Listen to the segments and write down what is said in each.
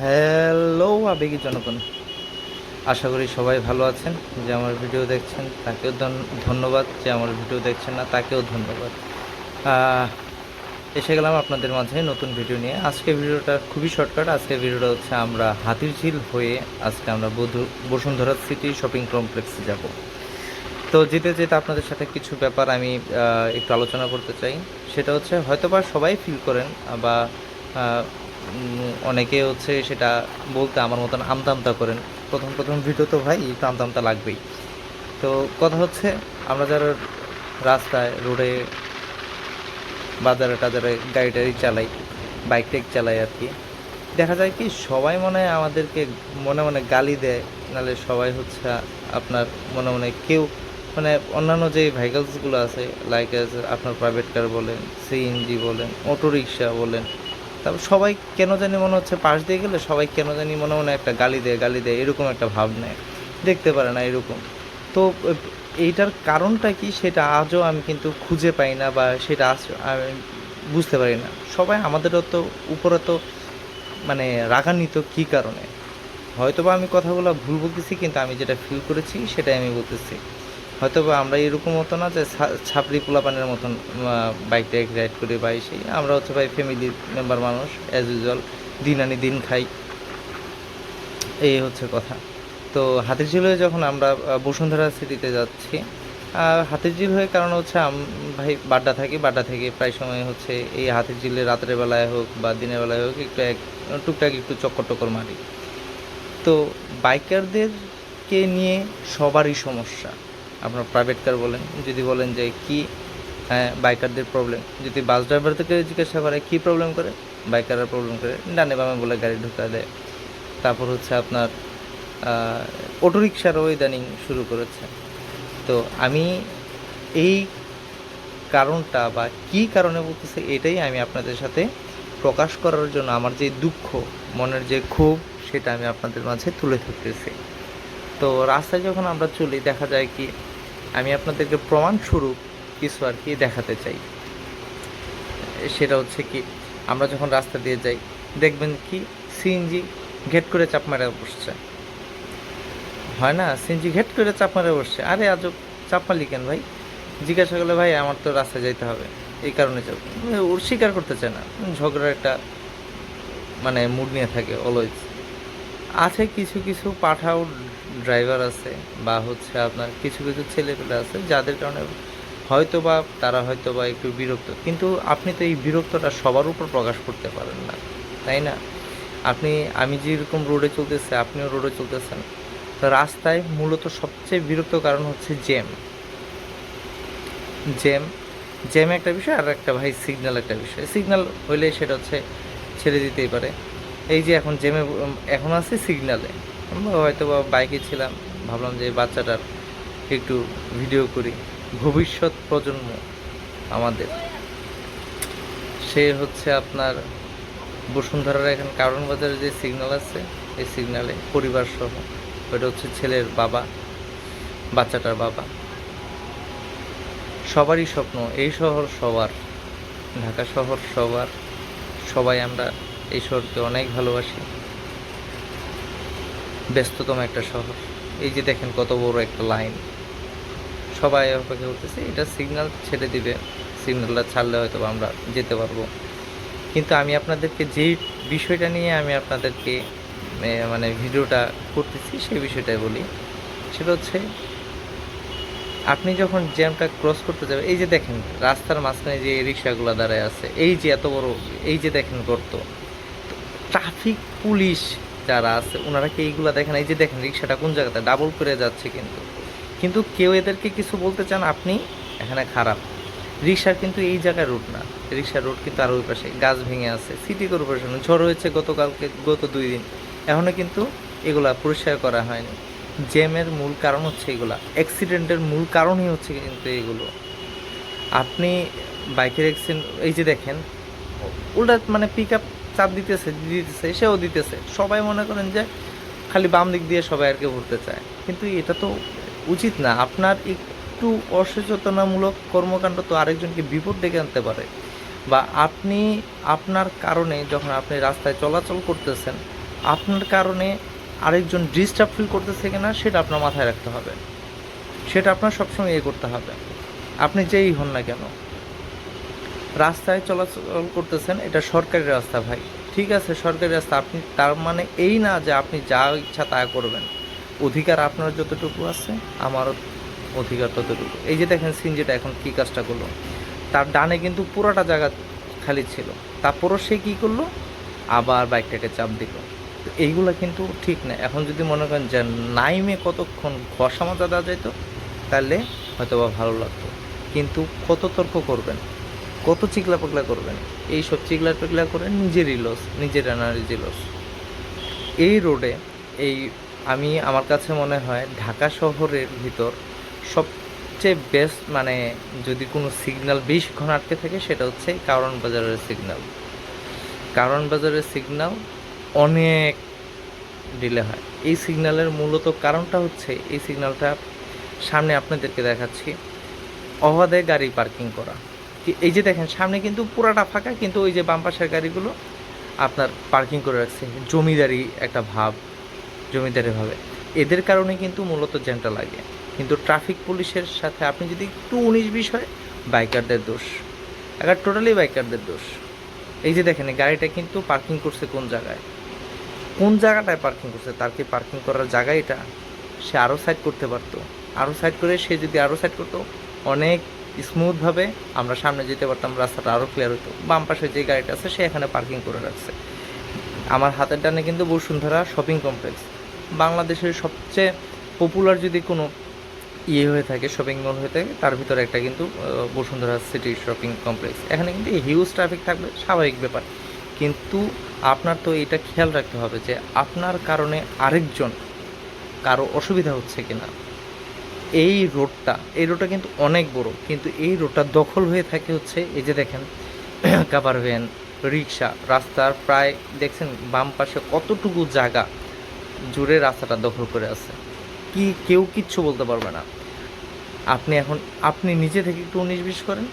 Hello আবেগী জনগণ, আশা করি সবাই ভালো আছেন। যে আমার ভিডিও দেখছেন তাকেও ধন্যবাদ, যে আমার ভিডিও দেখছেন না তাকেও ধন্যবাদ। আহ, এসে গেলাম আপনাদের মাঝে নতুন ভিডিও নিয়ে। আজকে ভিডিওটা খুবই শর্টকাট। আজকে ভিডিওটা হচ্ছে আমরা হাতিরঝিল হয়ে আজকে আমরা বসুন্ধরা সিটি শপিং কমপ্লেক্সে যাব। তো যেতে যেতে আপনাদের সাথে কিছু ব্যাপার আমি একটু আলোচনা করতে চাই। সেটা হচ্ছে হয়তোবা সবাই ফিল করেন, বা অনেকে হচ্ছে সেটা বলতে আমার মতন আমতা আমতা করেন। প্রথম প্রথম ভিডিও তো ভাই একটু আমতা আমতা লাগবেই। তো কথা হচ্ছে, আমরা যারা রাস্তায় রোডে বাজারে টাজারে গাড়ি টাড়ি চালাই, বাইক টাইক চালাই আর কি, দেখা যায় কি সবাই মনে হয় আমাদেরকে মনে মনে গালি দেয়। নাহলে সবাই হচ্ছে আপনার মনে মনে কেউ মানে অন্যান্য যে ভেহিকলসগুলো আছে, লাইক আপনার প্রাইভেট কার বলেন, সিএনজি বলেন, অটো রিক্সা বলেন, তারপর সবাই কেন জানি মনে হচ্ছে পাশ দিয়ে গেলে সবাই কেন জানি মনে মনে একটা গালি দেয় এরকম একটা ভাব নেয়, দেখতে পারে না এরকম। তো এইটার কারণটা কি সেটা আজও আমি কিন্তু খুঁজে পাই না, বা সেটা আমি বুঝতে পারি না। সবাই আমাদেরও তো উপরে তো মানে রাগান্বিত কী কারণে। হয়তোবা আমি কথাগুলো ভুল বলতেছি, কিন্তু আমি যেটা ফিল করেছি সেটাই আমি বলতেছি। হয়তোবা আমরা এরকম হতো না যে ছাপড়ি পোলাপানের মতন বাইক টাইক রাইড করে বা সেই আমরা হচ্ছে ভাই ফ্যামিলির মেম্বার মানুষ, অ্যাজ ইউজুয়াল দিন আনি দিন খাই, এই হচ্ছে কথা। তো হাতিরঝিল হয়ে যখন আমরা বসুন্ধরা সিটিতে যাচ্ছি, হাতিরঝিল হয়ে কারণ হচ্ছে ভাই বাড্ডা থেকে প্রায় সময় হচ্ছে এই হাতিরঝিলে রাতের বেলায় হোক বা দিনের বেলায় হোক একটু টুকটাক একটু চক্কর টক্কর মারি। তো বাইকারদেরকে নিয়ে সবারই সমস্যা। আপনার প্রাইভেট কার বলেন, যদি বলেন যে কি, হ্যাঁ বাইকারদের প্রবলেম। যদি বাস ড্রাইভারদেরকে জিজ্ঞাসা করে কী প্রবলেম করে, বাইকাররা প্রবলেম করে ডানে বামে বলে গাড়ি ঢুকা দেয়। তারপর হচ্ছে আপনার অটোরিকশারও ইদানিং শুরু করেছে। তো আমি এই কারণটা বা কী কারণে বলতেছি এটাই আমি আপনাদের সাথে প্রকাশ করার জন্য আমার যে দুঃখ, মনের যে ক্ষোভ, সেটা আমি আপনাদের মাঝে তুলে ধরতেছি। তো রাস্তায় যখন আমরা চলি দেখা যায় কি, আমি আপনাদেরকে প্রমাণস্বরূপ কিছু আর কি দেখাতে চাই। সেটা হচ্ছে কি, আমরা যখন রাস্তা দিয়ে যাই দেখবেন কি সিএনজি ঘেট করে চাপ মারা বসছে, হয় না? সিএনজি ঘেট করে চাপ মারা বসছে। আরে আজব, চাপ মারলি কেন ভাই? জিজ্ঞাসা করলে ভাই আমার তো রাস্তায় যাইতে হবে এই কারণে চাপ। ওর স্বীকার করতে চায় না, ঝগড়ার একটা মানে মুড নিয়ে থাকে অলওয়েজ। আছে কিছু কিছু পাঠাও ড্রাইভার আছে, বা হচ্ছে আপনার কিছু কিছু ছেলেপেলে আছে যাদের কারণে তারা হয়তো বা একটু বিরক্ত, কিন্তু আপনি তো এই বিরক্তটা সবার উপর প্রকাশ করতে পারেন না, তাই না? আমি যেরকম রোডে চলতেছি আপনিও রোডে চলতেছেন। তো রাস্তায় মূলত সবচেয়ে বিরক্ত কারণ হচ্ছে জ্যাম। জ্যাম জ্যাম একটা বিষয়, আর একটা ভাই সিগন্যাল একটা বিষয়। সিগন্যাল হইলে সেটা হচ্ছে ছেড়ে দিতেই পারে। এই যে এখন জ্যামে এখন আছে সিগন্যালে, আমরা হয়তো বা বাইকে ছিলাম, ভাবলাম যে বাচ্চাটার একটু ভিডিও করি, ভবিষ্যৎ প্রজন্ম আমাদের। সে হচ্ছে আপনার বসুন্ধরার এখানে কারণ বাজারে যে সিগন্যাল আছে, এই সিগন্যালে পরিবার সহ, ওইটা হচ্ছে ছেলের বাবা, বাচ্চাটার বাবা। সবারই স্বপ্ন এই শহর সবার, ঢাকা শহর সবার, সবাই আমরা এই শহরকে অনেক ভালোবাসি। ব্যস্ততম একটা শহর। এই যে দেখেন কত বড় একটা লাইন, সবাই অপেক্ষা করতেছে এটা সিগন্যাল ছেড়ে দিবে, সিগন্যালটা ছাড়লে হয়তো আমরা যেতে পারবো। কিন্তু আমি আপনাদেরকে যেই বিষয়টা নিয়ে আমি আপনাদেরকে মানে ভিডিওটা করতেছি সেই বিষয়টাই বলি। সেটা হচ্ছে আপনি যখন জ্যামটা ক্রস করতে যাবেন, এই যে দেখেন রাস্তার মাঝখানে যে রিক্সাগুলো দাঁড়ায় আছে, এই যে এত বড়, এই যে দেখেন গর্ত, ট্রাফিক পুলিশ যারা আছে ওনারা কি এইগুলো দেখেন? এই যে দেখেন রিক্সাটা কোন জায়গাতে ডাবল করে যাচ্ছে, কিন্তু কিন্তু কেউ এদেরকে কিছু বলতে চান আপনি এখানে খারাপ। রিক্সার কিন্তু এই জায়গায় রুট না, রিক্সার রুট কিন্তু আর ওই পাশে গাছ ভেঙে আছে। সিটি কর্পোরেশন ঝড় হয়েছে গত 2 দিন, এখনও কিন্তু এগুলা পরিষ্কার করা হয়নি। জ্যামের মূল কারণ হচ্ছে এগুলা, অ্যাক্সিডেন্টের মূল কারণই হচ্ছে কিন্তু এগুলো। আপনি বাইকের অ্যাক্সিডেন্ট, এই যে দেখেন উল্টা মানে পিক আপ চাপ দিতেছে সেও দিতেছে, সবাই মনে করেন যে খালি বাম দিক দিয়ে সবাই আর কি ঘুরতে চায়, কিন্তু এটা তো উচিত না। আপনার একটু অসচেতনামূলক কর্মকাণ্ড তো আরেকজনকে বিপদ ডেকে আনতে পারে। বা আপনার কারণে যখন আপনি রাস্তায় চলাচল করতেছেন আপনার কারণে আরেকজন ডিস্টার্ব ফিল করতেছে কিনা সেটা আপনার মাথায় রাখতে হবে, সেটা আপনার সবসময় করতে হবে। আপনি যেই হন না কেন, রাস্তায় চলাচল করতেছেন, এটা সরকারি রাস্তা ভাই, ঠিক আছে সরকারি রাস্তা, আপনি তার মানে এই না যে আপনি যা ইচ্ছা তা করবেন। অধিকার আপনার যতটুকু আছে আমারও অধিকার ততটুকু। এই যে দেখেন সিনজিটা এখন কী কাজটা করলো, তার ডানে কিন্তু পুরোটা জায়গা খালি ছিল, তারপরও সে কী করলো, আবার বাইকটাকে চাপ দিল। তো এইগুলো কিন্তু ঠিক না। এখন যদি মনে করেন যে নাইমে কতক্ষণ ঘষা মাজা দেওয়া যেত, তাহলে হয়তো বা ভালো লাগতো, কিন্তু কত তর্ক করবেন, কত চিকলা পাকলা করবেন, এই সব চিকলা পাকলা করে নিজেরই লস, নিজের এনার্জি লস। এই রোডে এই আমার কাছে মনে হয় ঢাকা শহরের ভিতর সবচেয়ে বেস্ট, মানে যদি কোনো সিগন্যাল 20 ঘন্টা আটকে থাকে সেটা হচ্ছে কারওয়ান বাজারের সিগন্যাল। কারওয়ান বাজারের সিগন্যাল অনেক ডিলে হয়। এই সিগন্যালের মূলত কারণটা হচ্ছে, এই সিগন্যালটা সামনে আপনাদেরকে দেখাচ্ছি, অবাধে গাড়ি পার্কিং করা। এই যে দেখেন সামনে কিন্তু পুরাটা ফাঁকা, কিন্তু ওই যে বাম পাশের গাড়িগুলো আপনার পার্কিং করে রাখছে, জমিদারি একটা ভাব, জমিদারি ভাবে। এদের কারণে কিন্তু মূলত জ্যামটা লাগে। কিন্তু ট্রাফিক পুলিশের সাথে আপনি যদি একটু 19-20 হয়, বাইকারদের দোষ, এবার টোটালি বাইকারদের দোষ। এই যে দেখেন গাড়িটা কিন্তু পার্কিং করছে কোন জায়গায়, কোন জায়গাটায় পার্কিং করছে, তার কি পার্কিং করার জায়গা এটা? সে আরও সাইড করতে পারতো, আরও সাইড করে সে যদি আরও সাইড করতো, অনেক স্মুথভাবে আমরা সামনে যেতে পারতাম, রাস্তাটা আরও ক্লিয়ার হতো। বাম পাশে যে গাড়িটা আছে সে এখানে পার্কিং করে রাখছে। আমার হাতের ডানে কিন্তু বসুন্ধরা শপিং কমপ্লেক্স, বাংলাদেশের সবচেয়ে পপুলার যদি কোনো হয়ে থাকে, শপিং মল হয়ে থাকে, তার ভিতরে একটা কিন্তু বসুন্ধরা সিটি শপিং কমপ্লেক্স। এখানে কিন্তু হিউজ ট্রাফিক থাকবে, স্বাভাবিক ব্যাপার। কিন্তু আপনার তো এটা খেয়াল রাখতে হবে যে আপনার কারণে আরেকজন কারো অসুবিধা হচ্ছে কিনা। এই রোডটা কিন্তু অনেক বড়, কিন্তু এই রোডটা দখল হয়ে থাকে হচ্ছে এই যে দেখেন কাভার ভ্যান, রিক্সা, রাস্তার প্রায় দেখছেন বাম পাশে কতটুকু জায়গা জুড়ে রাস্তাটা দখল করে আছে, কেউ কিচ্ছু বলতে পারবে না। আপনি নিজে থেকে একটু 19-20 করেন,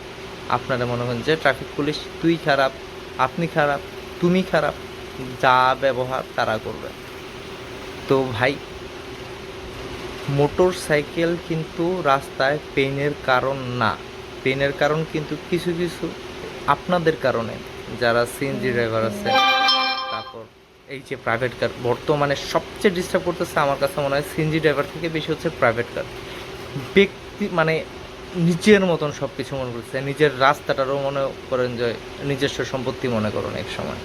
আপনারা মনে করেন যে ট্রাফিক পুলিশ তুই খারাপ, আপনি খারাপ, তুমি খারাপ, যা ব্যবহার তারা করবে। তো ভাই, মোটর সাইকেল কিন্তু রাস্তায় পেইনের কারণ না, পেইনের কারণ কিন্তু কিছু কিছু আপনাদের কারণে, যারা সিএনজি ড্রাইভার আছে, তারপর এই যে প্রাইভেট কার, বর্তমানে সবচেয়ে ডিস্টার্ব করতেছে আমার কাছে মনে হয় সিএনজি ড্রাইভার থেকে বেশি হচ্ছে প্রাইভেট কার। ব্যক্তি মানে নিজের মতন সব কিছু মনে করছে, নিজের রাস্তাটারও মনে করেন যে নিজস্ব সম্পত্তি মনে করেন এক সময়,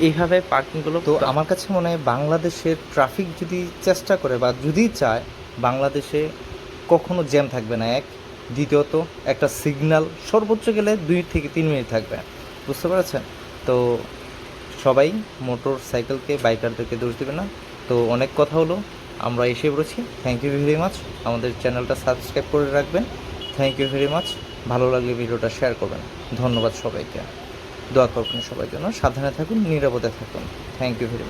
এইভাবে পার্কিংগুলো। তো আমার কাছে মনে হয় বাংলাদেশের ট্রাফিক যদি চেষ্টা করে বা যদি চায়, বাংলাদেশে কখনো জ্যাম থাকবে না। দ্বিতীয়ত একটা সিগন্যাল সর্বোচ্চ গেলে 2 থেকে 3 মিনিট থাকবে, বুঝতে পেরেছেন? তো সবাই মোটর সাইকেলকে, বাইকারদেরকে দোষ দেবে না। তো অনেক কথা হলো, আমরা এসে পড়েছি। Thank you very much. আমাদের চ্যানেলটা সাবস্ক্রাইব করে রাখবেন। Thank you very much. ভালো লাগলে ভিডিওটা শেয়ার করবেন। ধন্যবাদ সবাইকে। দোয়া করবেন সবার জন্য। সাবধানে থাকুন, নিরাপদে থাকুন। Thank you very much.